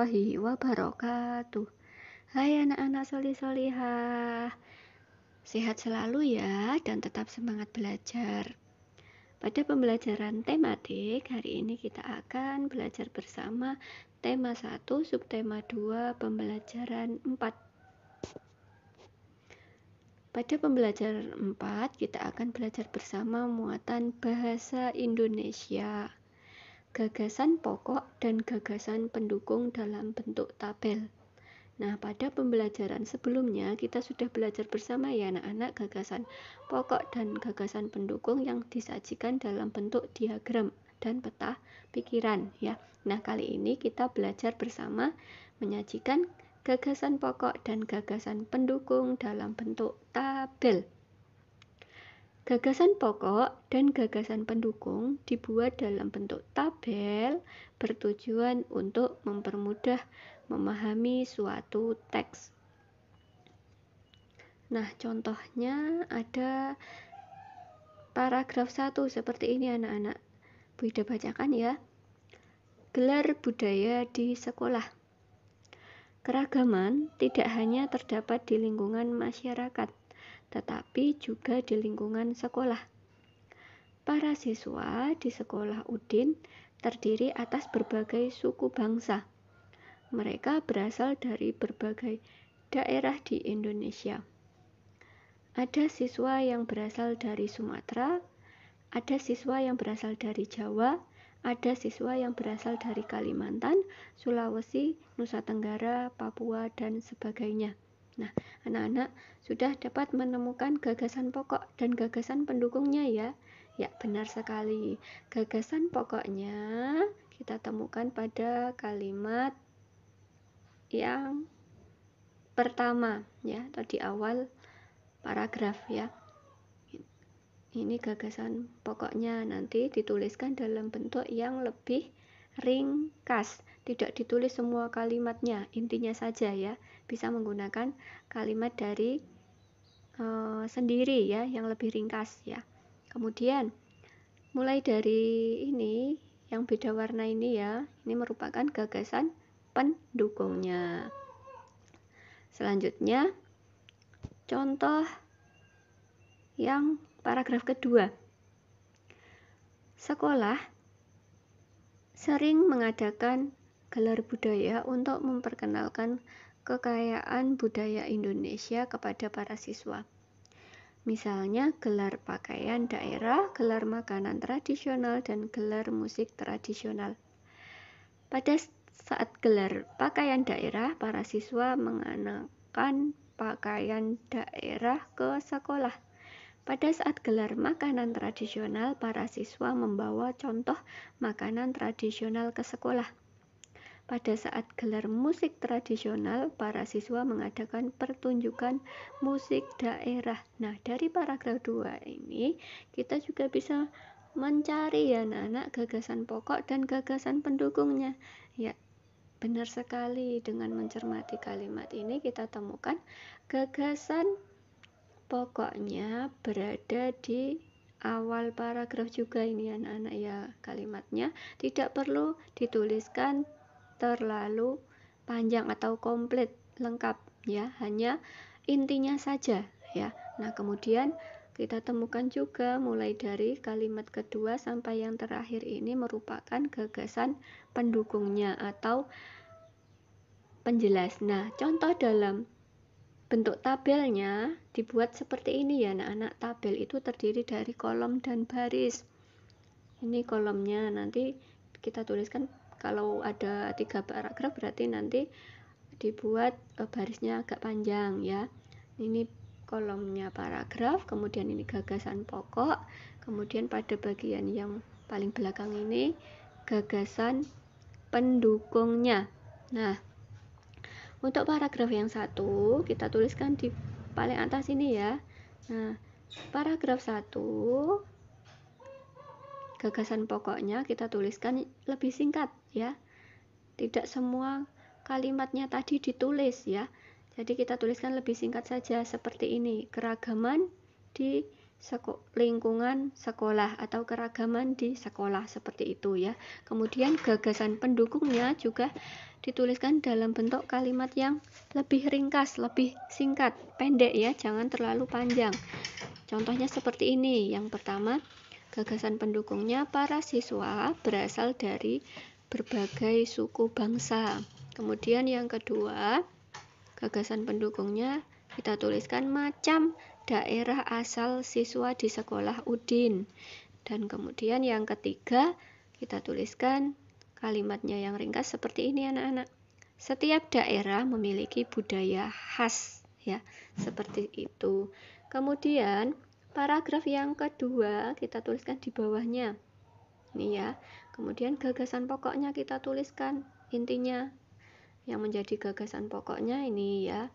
warahmatullahi wabarakatuh. Hai anak-anak solih-solihah, sehat selalu ya dan tetap semangat belajar. Pada pembelajaran tematik, hari ini kita akan belajar bersama tema 1, subtema 2, pembelajaran 4. Pada pembelajaran 4, kita akan belajar bersama muatan bahasa Indonesia, gagasan pokok dan gagasan pendukung dalam bentuk tabel. Nah, pada pembelajaran sebelumnya kita sudah belajar bersama ya anak-anak gagasan pokok dan gagasan pendukung yang disajikan dalam bentuk diagram dan peta pikiran ya. Nah, kali ini kita belajar bersama menyajikan gagasan pokok dan gagasan pendukung dalam bentuk tabel. Gagasan pokok dan gagasan pendukung dibuat dalam bentuk tabel bertujuan untuk mempermudah memahami suatu teks. Nah, contohnya ada paragraf 1 seperti ini anak-anak. Bu Ida bacakan ya. Gelar budaya di sekolah. Keragaman tidak hanya terdapat di lingkungan masyarakat, tetapi juga di lingkungan sekolah. Para siswa di sekolah Udin terdiri atas berbagai suku bangsa. Mereka berasal dari berbagai daerah di Indonesia. Ada siswa yang berasal dari Sumatera, ada siswa yang berasal dari Jawa, ada siswa yang berasal dari Kalimantan, Sulawesi, Nusa Tenggara, Papua, dan sebagainya. Nah, anak-anak sudah dapat menemukan gagasan pokok dan gagasan pendukungnya ya. Ya, benar sekali. Gagasan pokoknya kita temukan pada kalimat yang pertama ya, atau di awal paragraf ya. Ini gagasan pokoknya, nanti dituliskan dalam bentuk yang lebih ringkas, tidak ditulis semua kalimatnya, intinya saja ya. Bisa menggunakan kalimat dari sendiri ya, yang lebih ringkas ya. Kemudian mulai dari ini yang beda warna ini ya, ini merupakan gagasan pendukungnya. Selanjutnya contoh yang paragraf kedua. Sekolah sering mengadakan gelar budaya untuk memperkenalkan kekayaan budaya Indonesia kepada para siswa. Misalnya gelar pakaian daerah, gelar makanan tradisional, dan gelar musik tradisional. Pada saat gelar pakaian daerah, para siswa mengenakan pakaian daerah ke sekolah. Pada saat gelar makanan tradisional, para siswa membawa contoh makanan tradisional ke sekolah. Pada saat gelar musik tradisional, para siswa mengadakan pertunjukan musik daerah. Nah, dari paragraf 2 ini, kita juga bisa mencari ya anak-anak gagasan pokok dan gagasan pendukungnya. Ya, benar sekali, dengan mencermati kalimat ini kita temukan gagasan pokoknya berada di awal paragraf juga ini anak-anak ya. Kalimatnya tidak perlu dituliskan terlalu panjang atau komplit lengkap ya, hanya intinya saja ya. Nah, kemudian kita temukan juga mulai dari kalimat kedua sampai yang terakhir ini merupakan gagasan pendukungnya atau penjelas. Nah, contoh dalam bentuk tabelnya dibuat seperti ini ya anak-anak. Tabel itu terdiri dari kolom dan baris. Ini kolomnya, nanti kita tuliskan kalau ada 3 paragraf berarti nanti dibuat barisnya agak panjang ya. Ini kolomnya paragraf, kemudian ini gagasan pokok, kemudian pada bagian yang paling belakang ini gagasan pendukungnya. Nah, untuk paragraf yang 1 kita tuliskan di paling atas ini ya. Nah, paragraf 1 gagasan pokoknya kita tuliskan lebih singkat ya. Tidak semua kalimatnya tadi ditulis ya. Jadi kita tuliskan lebih singkat saja seperti ini. Keragaman di lingkungan sekolah atau keragaman di sekolah, seperti itu ya. Kemudian gagasan pendukungnya juga dituliskan dalam bentuk kalimat yang lebih ringkas, lebih singkat, pendek ya, jangan terlalu panjang. Contohnya seperti ini. Yang pertama, gagasan pendukungnya para siswa berasal dari berbagai suku bangsa. Kemudian yang kedua, gagasan pendukungnya kita tuliskan macam daerah asal siswa di sekolah Udin. Dan kemudian yang ketiga, kita tuliskan kalimatnya yang ringkas seperti ini anak-anak. Setiap daerah memiliki budaya khas ya, seperti itu. Kemudian paragraf yang kedua kita tuliskan di bawahnya. Ini ya. Kemudian gagasan pokoknya kita tuliskan intinya. Yang menjadi gagasan pokoknya ini ya.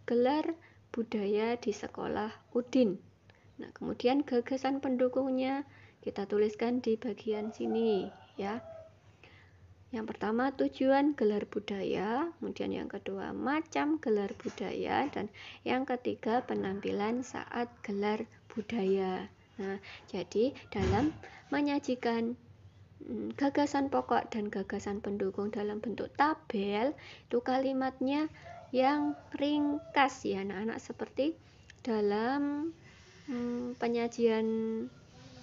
Gelar budaya di sekolah Udin. Nah, kemudian gagasan pendukungnya kita tuliskan di bagian sini ya. Yang pertama tujuan gelar budaya, kemudian yang kedua macam gelar budaya, dan yang ketiga penampilan saat gelar budaya. Nah, jadi dalam menyajikan gagasan pokok dan gagasan pendukung dalam bentuk tabel, itu kalimatnya yang ringkas ya anak-anak, seperti dalam penyajian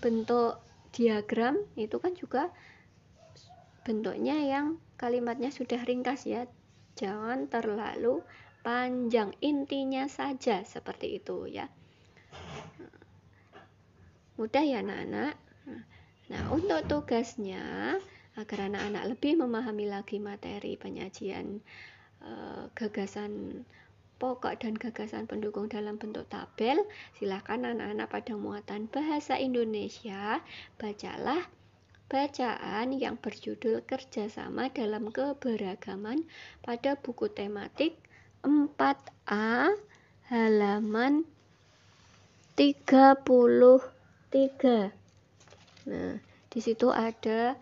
bentuk diagram itu kan juga bentuknya yang kalimatnya sudah ringkas ya, jangan terlalu panjang, intinya saja seperti itu ya. Mudah ya anak-anak. Nah, untuk tugasnya agar anak-anak lebih memahami lagi materi penyajian gagasan pokok dan gagasan pendukung dalam bentuk tabel, silakan anak-anak pada muatan bahasa Indonesia bacalah bacaan yang berjudul Kerjasama dalam Keberagaman pada buku tematik 4A halaman 33. Nah, di situ ada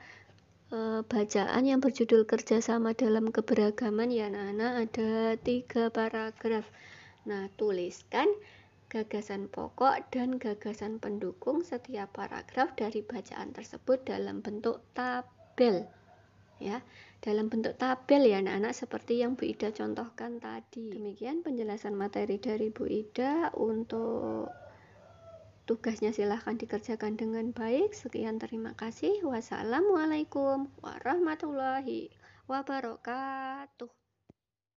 bacaan yang berjudul Kerjasama dalam Keberagaman ya anak-anak, ada 3 paragraf. Nah, tuliskan gagasan pokok dan gagasan pendukung setiap paragraf dari bacaan tersebut dalam bentuk tabel ya, dalam bentuk tabel ya anak-anak, seperti yang Bu Ida contohkan tadi. Demikian penjelasan materi dari Bu Ida. Untuk tugasnya silahkan dikerjakan dengan baik. Sekian, terima kasih. Wassalamualaikum warahmatullahi wabarakatuh.